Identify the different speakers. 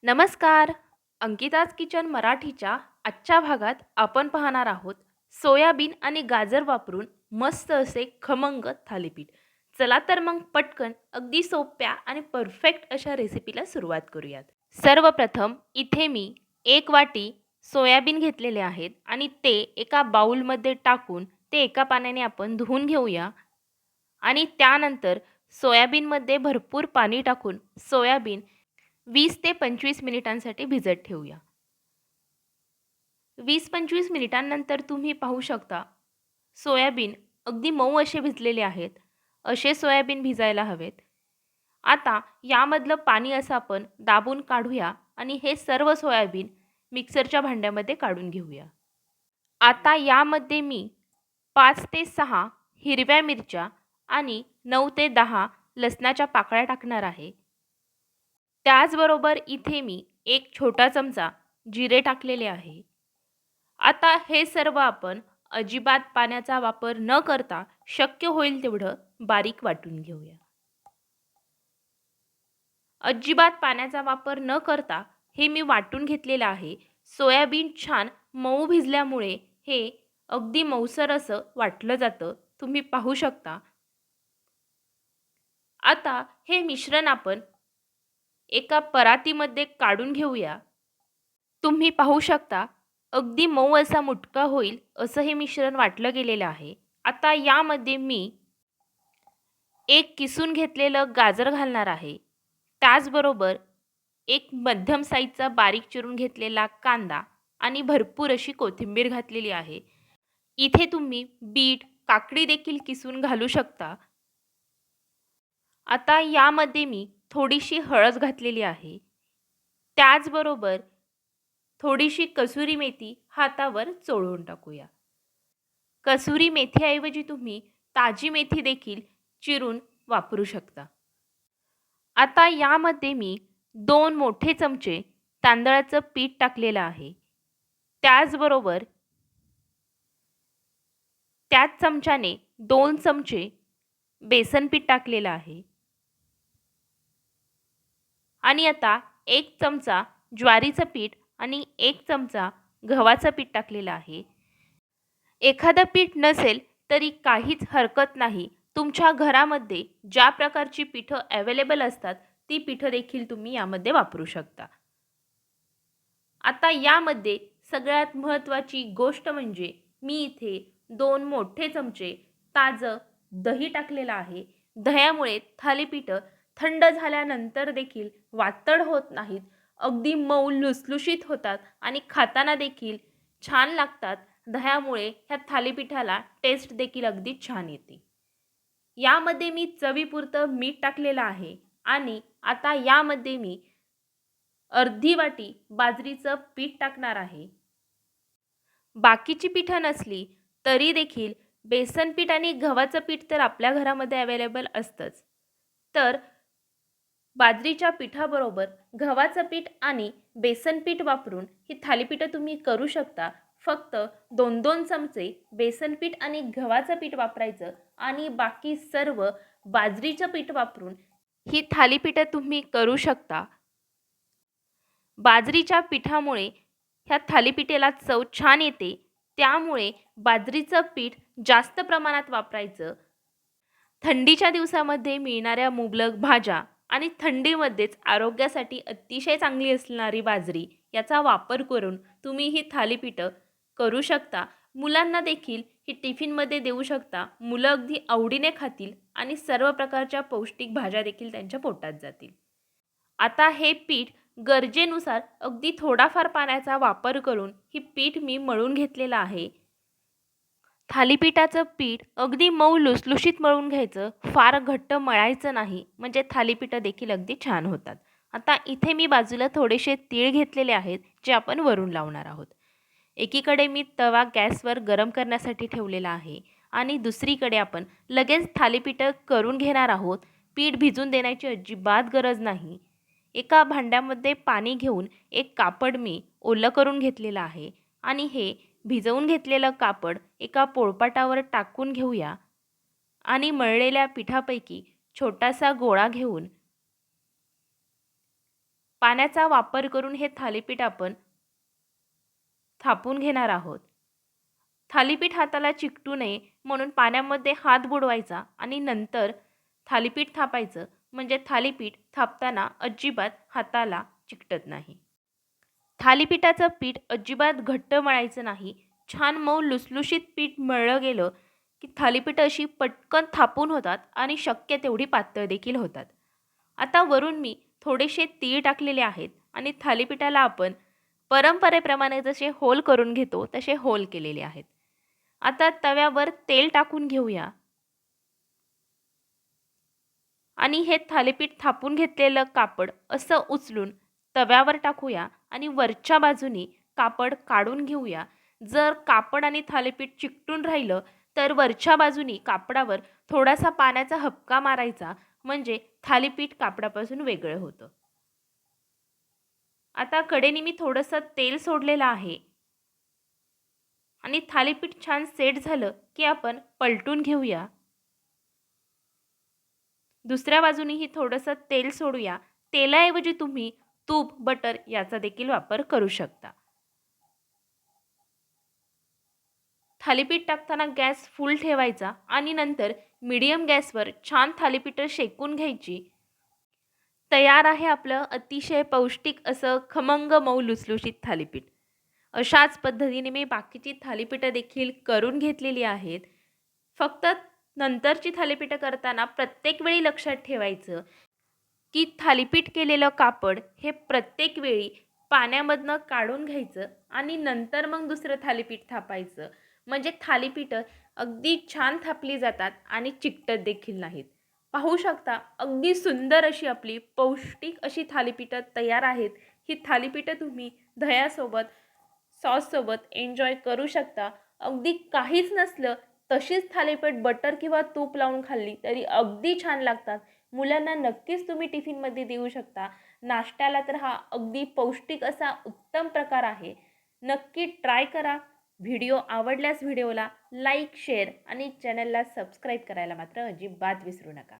Speaker 1: नमस्कार. अंकिताज किचन मराठीच्या आजच्या भागात आपण पाहणार आहोत सोयाबीन आणि गाजर वापरून मस्त असे खमंग थालीपीठ. चला तर मग पटकन अगदी सोप्या आणि परफेक्ट अशा रेसिपीला सुरुवात करूयात. सर्वप्रथम इथे मी 1 वाटी सोयाबीन घेतलेले आहेत आणि ते एका बाउलमध्ये टाकून ते एका पाण्याने आपण धुवून घेऊया आणि त्यानंतर सोयाबीनमध्ये भरपूर पाणी टाकून सोयाबीन 20 ते 25 मिनिटांसाठी भिजत ठेवूया. 20-25 मिनिटांनंतर तुम्ही पाहू शकता सोयाबीन अगदी मऊ असे भिजलेले आहेत. असे सोयाबीन भिजायला हवेत. आता यामधलं पाणी असं आपण दाबून काढूया आणि हे सर्व सोयाबीन मिक्सरच्या भांड्यामध्ये काढून घेऊया. आता यामध्ये मी 5 ते 6 हिरव्या मिरच्या आणि 9 ते 10 लसणाच्या पाकळ्या टाकणार आहे. त्याचबरोबर इथे मी एक छोटा चमचा जिरे टाकलेले आहे. आता हे सर्व आपण अजिबात पाण्याचा वापर न करता शक्य होईल तेवढं बारीक वाटून घेऊया. अजिबात पाण्याचा वापर न करता हे मी वाटून घेतलेलं आहे. सोयाबीन छान मऊ भिजल्यामुळे हे अगदी मऊसर असं वाटलं जातं. तुम्ही पाहू शकता. आता हे मिश्रण आपण एका परातीमध्ये काढून घेऊया. तुम्ही पाहू शकता अगदी मऊ असा मुटका होईल असं हे मिश्रण वाटलं गेलेलं आहे. आता यामध्ये मी एक किसून घेतलेलं गाजर घालणार आहे. त्याचबरोबर एक मध्यम साईजचा बारीक चिरून घेतलेला कांदा आणि भरपूर अशी कोथिंबीर घातलेली आहे. इथे तुम्ही बीट, काकडी देखील किसून घालू शकता. आता यामध्ये मी थोडीशी हळद घातलेली आहे. त्याचबरोबर थोडीशी कसुरी मेथी हातावर चोळून टाकूया. कसुरी मेथीऐवजी तुम्ही ताजी मेथी देखील चिरून वापरू शकता. आता यामध्ये मी 2 मोठे चमचे तांदळाचं पीठ टाकलेलं आहे. त्याचबरोबर त्याच चमच्याने 2 चमचे बेसन पीठ टाकलेलं आहे आणि आता 1 चमचा ज्वारीचं पीठ आणि 1 चमचा गव्हाचं पीठ टाकलेलं आहे. एखादं पीठ नसेल तरी काहीच हरकत नाही. तुमच्या घरामध्ये ज्या प्रकारची पीठं अवेलेबल असतात ती पीठं देखील तुम्ही यामध्ये वापरू शकता. आता यामध्ये सगळ्यात महत्त्वाची गोष्ट म्हणजे मी इथे 2 मोठे चमचे ताजं दही टाकलेलं आहे. दह्यामुळे थालीपीठं थंड झाल्यानंतर देखील वातड होत नाहीत. अगदी मऊ लुसलुशीत होतात आणि खाताना देखील छान लागतात. दह्यामुळे ह्या थालीपीठाला टेस्ट देखील अगदी छान येते. यामध्ये मी चवीपुरतं मीठ टाकलेलं आहे आणि आता यामध्ये मी अर्धी वाटी बाजरीचं पीठ टाकणार आहे. बाकीची पीठं नसली तरी देखील बेसन पीठ आणि गव्हाचं पीठ तर आपल्या घरामध्ये अवेलेबल असतंच. तर बाजरीच्या पिठाबरोबर गव्हाचं पीठ आणि बेसन पीठ वापरून ही थालीपीठं तुम्ही करू शकता. फक्त 2-2 चमचे बेसन पीठ आणि गव्हाचं पीठ वापरायचं आणि बाकी सर्व बाजरीचं पीठ वापरून ही थालीपीठं तुम्ही करू शकता. बाजरीच्या पिठामुळे ह्या थालीपीठेला चव छान येते. त्यामुळे बाजरीचं पीठ जास्त प्रमाणात वापरायचं. थंडीच्या दिवसामध्ये मिळणाऱ्या मुबलक भाज्या आणि थंडीमध्येच आरोग्यासाठी अतिशय चांगली असणारी बाजरी याचा वापर करून तुम्ही ही थालीपीठं करू शकता. मुलांना देखील ही टिफिनमध्ये देऊ शकता. मुलं अगदी आवडीने खातील आणि सर्व प्रकारच्या पौष्टिक भाज्या देखील त्यांच्या पोटात जातील. आता हे पीठ गरजेनुसार अगदी थोडाफार पाण्याचा वापर करून ही पीठ मी मळून घेतलेलं आहे. थालीपीठाचं पीठ अगदी मऊ लुसलुशीत मळून घ्यायचं. फार घट्ट मळायचं नाही, म्हणजे थालीपीठं देखील अगदी छान होतात. आता इथे मी बाजूला थोडेसे तीळ घेतलेले आहेत, जे आपण वरून लावणार आहोत. एकीकडे मी तवा गॅसवर गरम करण्यासाठी ठेवलेला आहे आणि दुसरीकडे आपण लगेच थालीपीठं करून घेणार आहोत. पीठ भिजून देण्याची अजिबात गरज नाही. एका भांड्यामध्ये पाणी घेऊन एक कापड मी ओलं करून घेतलेलं आहे आणि हे भिजवून घेतलेलं कापड एका पोळपाटावर टाकून घेऊया आणि मळलेल्या पिठापैकी छोटासा गोळा घेऊन पाण्याचा वापर करून हे थालीपीठ आपण थापून घेणार आहोत. थालीपीठ हाताला चिकटू नये म्हणून पाण्यामध्ये हात बुडवायचा आणि नंतर थालीपीठ थापायचं, म्हणजे थालीपीठ थापताना अजिबात हाताला चिकटत नाही. थालीपीठाचं पीठ अजिबात घट्ट मळायचं नाही. छान मऊ लुसलुशीत पीठ मळलं गेलं की थालीपीठं अशी पटकन थापून होतात आणि शक्य तेवढी पातळ देखील होतात. आता वरून मी थोडेसे तीळ टाकलेले आहेत आणि थालीपीठाला आपण परंपरेप्रमाणे जसे होल करून घेतो तसे होल केलेले आहेत. आता तव्यावर तेल टाकून घेऊया आणि हे थालीपीठ थापून घेतलेलं कापड असं उचलून तव्यावर टाकूया आणि वरच्या बाजूनी कापड काढून घेऊया. जर कापड आणि थालीपीठ चिकटून राहिलं तर वरच्या बाजूनी कापडावर थोडासा पाण्याचा हबका मारायचा, म्हणजे थालीपीठ कापडापासून वेगळं होतं. आता कडेने मी थोडंसं तेल सोडलेलं आहे आणि थालीपीठ छान सेट झालं की आपण पलटून घेऊया. दुसऱ्या बाजूनीही थोडंसं तेल सोडूया. तेलाऐवजी तुम्ही तूप, बटर याचा देखील वापर करू शकता. थालीपीठ टाकताना गॅस फुल ठेवायचा आणि नंतर मीडियम गॅसवर छान थालीपीठं शेकून घ्यायची. तयार आहे आपलं अतिशय पौष्टिक असं खमंग मऊ लुसलुशीत थालीपीठ. अशाच पद्धतीने मी बाकीची थालीपीठं देखील करून घेतलेली आहेत. फक्त नंतरची थालीपीठं करताना प्रत्येक वेळी लक्षात ठेवायचं की थालीपीठ केलेलं कापड हे प्रत्येक वेळी पाण्यामधनं काढून घ्यायचं आणि नंतर मग दुसरं थालीपीठ थापायचं. म्हणजे थालीपीठं अगदी छान थापली जातात आणि चिकटत देखील नाहीत. पाहू शकता अगदी सुंदर अशी आपली पौष्टिक अशी थालीपीठं तयार आहेत. ही थालीपीठं तुम्ही दह्यासोबत, सॉससोबत एन्जॉय करू शकता. अगदी काहीच नसलं तशीच थालीपीठ बटर किंवा तूप लावून खाल्ली तरी अगदी छान लागतात. मुलांना नक्कीच तुम्ही टिफिनमध्ये देऊ शकता. नाश्त्याला तर हा अगदी पौष्टिक असा उत्तम प्रकार आहे. नक्की ट्राय करा. व्हिडिओ आवडल्यास व्हिडिओला लाईक, शेअर आणि चॅनलला सबस्क्राईब करायला मात्र अजिबात विसरू नका.